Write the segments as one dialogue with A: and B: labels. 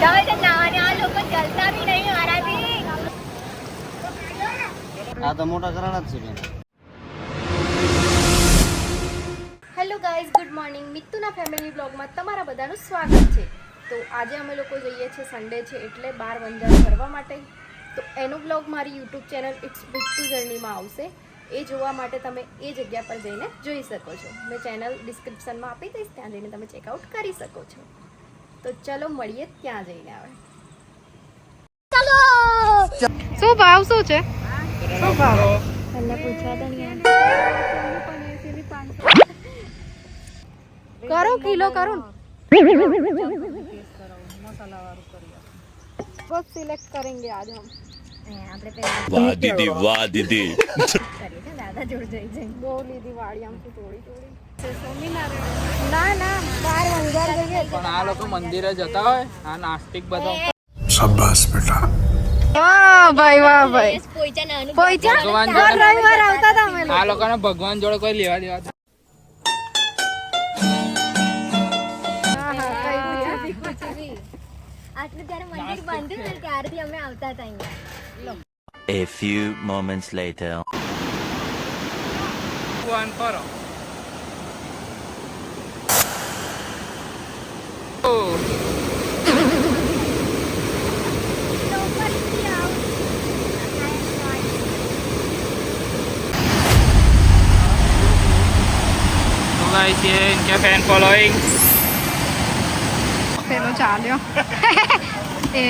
A: આ તો મોટા ઘરાણા જ છે.
B: Hello guys, good morning. મિત્તુના ફેમિલી બ્લોગમાં તમારા બધાનું સ્વાગત છે. તો આજે અમે લોકો જઈએ છીએ, સન્ડે છે એટલે બહાર વંજાર કરવા માટે. તો એનો બ્લોગ મારી યુટ્યુબ ચેનલ ઇટ્સ બિટ્ટુ જર્નીમાં આવશે. એ જોવા માટે તમે એ જગ્યા પર જઈને જોઈ શકો છો. મેં ચેનલ ડિસ્ક્રિપ્શનમાં આપી દઈશ, ત્યાં જઈને તમે ચેકઆઉટ કરી શકો છો. તો ચલો મળીએ ત્યાં જઈને. આવે શું ભાવ શું છે? શું ભાવ પહેલા પૂછવા તો નહીં. કરો કિલો કરો बहुत सिलेक्ट करेंगे आज हम. આપણે
C: વાહ દીદી વાહ દીદી
B: દાદા જોડ જઈ બહુ લીધી વાળી આમથી થોડી થોડી સ્વામિનારાયણ ના ના બાર વંજાર જઈએ
D: પણ આ લોકો મંદિરે જતા હોય આ નાસ્તિક બધા.
C: શાબાશ બેટા.
B: વાહ ભાઈ વાહ ભાઈ.
D: ભગવાન
B: દર રવિવાર આવતા હતા અમે
D: આ લોકોને ભગવાન જોડે કોઈ લેવા દેવા.
B: આટલું ત્યારે મંદિર બંધ હતું ત્યારથી અમે આવતા હતા અહીંયા.
C: A few moments later.
D: ભગવાન કરો. गाइस ये इनके फैन फॉलोइंग
B: પેલો ચાલ્યો એ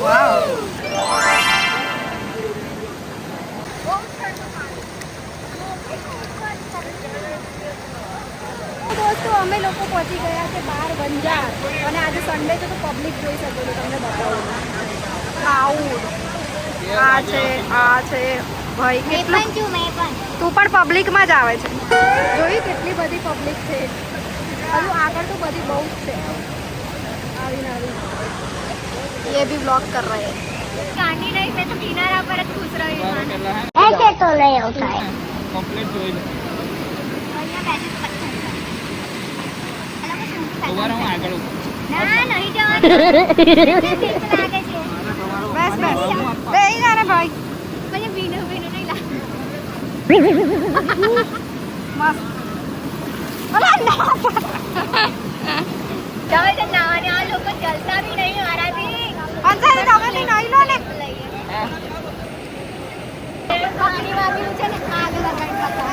B: વાવ. દોસ્તો અમે લોકો પહોંચી ગયા છે બાર વંજાર અને આજે સન્ડે છે તો પબ્લિક જોઈ શકો છો. તમને બતાવું ક્રાઉડ આ છે ભાઈ કેટલું. તું પણ પબ્લિકમાં જ આવે છે. જોઈ કેટલી બધી પબ્લિક છે. હજુ આગળ તો બધી બહુ જ છે. આવી ये भी ब्लॉग कर रहे हैं. गाड़ी नहीं मैं तो किनारा पर घुस रही हूं. ऐसे तो नहीं होता है.
D: कंप्लीट જોઈ લે.
B: અહીંયા બેઠી પથ્થર.
D: ઉભા રહો આગળ.
B: ના નહીં જવાનું. બસ બસ બેહી જા રે ભાઈ. મને બીનો નહીં લાગ. મસ્ત. અલા ના. જાવે તો નાવાને આ લોકો ચલતા ભી નહીં આરાથી. અંજારે તમે નહીં લો ને. પકડી વાગ્યું છે ને આગળ લગાડી પકડો.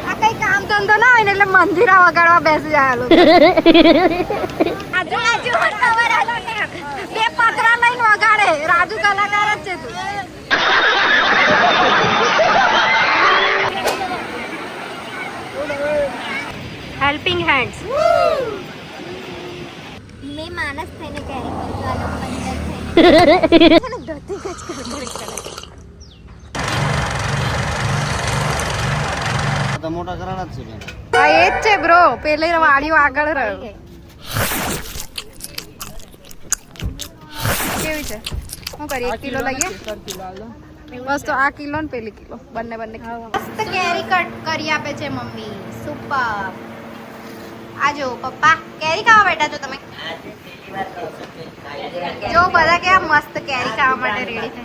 B: આ કઈ કામ ધંધો ના હોય ને એટલે મંદિરા વગાડવા બેસી જાય લોકો. આજુ ખબર આલો ને બે પતરા લઈને વગાડે. રાજુ કલાકાર જ છે તું. Helping hands. મેં માણસ થઈને કેરી કરું છું. આ લોકો પંદર થઈને ધરતી કચ કરે.
A: તો મોટા ઘરાણા જ છે.
B: આ એ જ છે બ્રો. પેલે વાડીઓ આગળ રહ્યો. કેવી છે? શું કરીએ? 1 કિલો લઈએ. બસ તો આ કિલો ને પેલી કિલો બંને મસ્ત કેરી કટ કરી આપે છે મમ્મી. સુપર. આજો પપ્પા કેરી ખાવા બેઠા છો તમે? જો બધા કેવા મસ્ત કેરી ખાવા માટે રેડી છે.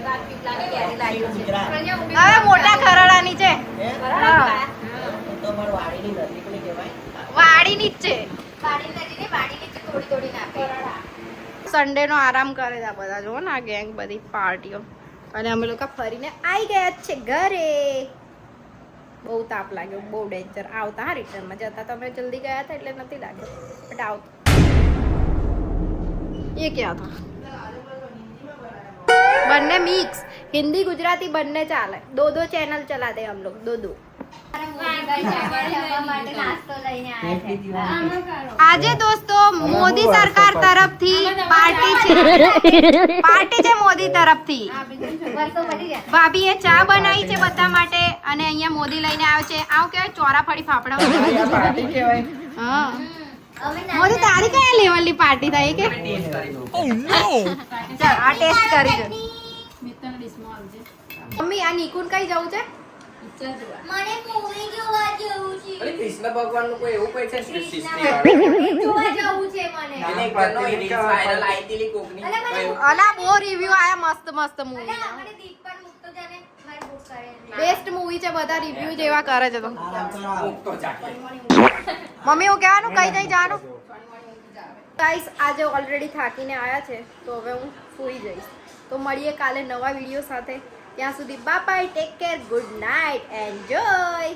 B: હવે મોટા ખરડાની છે. વાડીની જ છે. સન્ડે નો આરામ કરે છે બધા. જો ને આ ગેંગ બધી પાર્ટીઓ. અને અમે લોકો ફરીને આવી ગયા છે ઘરે. બહુ તાપ લાગ્યો, બહુ ડેન્જર. આવતા હા રિટર્નમાં જતા તો અમે જલ્દી ગયા હતા એટલે નથી લાગ્યો. બટ આવતા એ ક્યાં હતા? બંને મિક્સ हिंदी गुजराती बनने चाले. दो चैनल चलाते हम लोग. दो આજે દોસ્તો મોદી સરકાર તરફથી પાર્ટી છે મોદી તરફથી. ભાભીએ ચા બનાવી છે બધા માટે અને અહીંયા મોદી લઈને આવે છે. આવું કેવાય ચોરાફળી ફાફડા. હા મોદી તારી કયા લેવલની પાર્ટી થાય કે? ચાલ આ ટેસ્ટ કરી જો. મમ્મી આ નિકુન કઈ જવું છે?
E: મને મૂવી જોવા જવું છે.
F: અરે કૃષ્ણ ભગવાનનું કોઈ એવું કોઈ છે સૃષ્ટિ
E: મૂવી જોવા જવું છે મને.
F: એને એક જણનો રીલ્સ વાયરલ આવી હતી કોકની.
E: અલા મને
B: અલા બહુ રિવ્યુ આયા મસ્ત મસ્ત મૂવી
E: અલા મને દીપ પર મૂકતો જાને મારે બુક કરે.
B: બેસ્ટ મૂવી છે બધા રિવ્યુ જેવા કરે છે તો
F: મૂકતો જાકે.
B: મમ્મી હું કહેવાનું કઈ જઈ જવાનું ગાઈસ આજે ઓલરેડી થાકીને આયા છે તો હવે હું સૂઈ જઈશ તો મળીએ કાલે નવા વિડીયો સાથે ત્યાં સુધી bye bye take care good night enjoy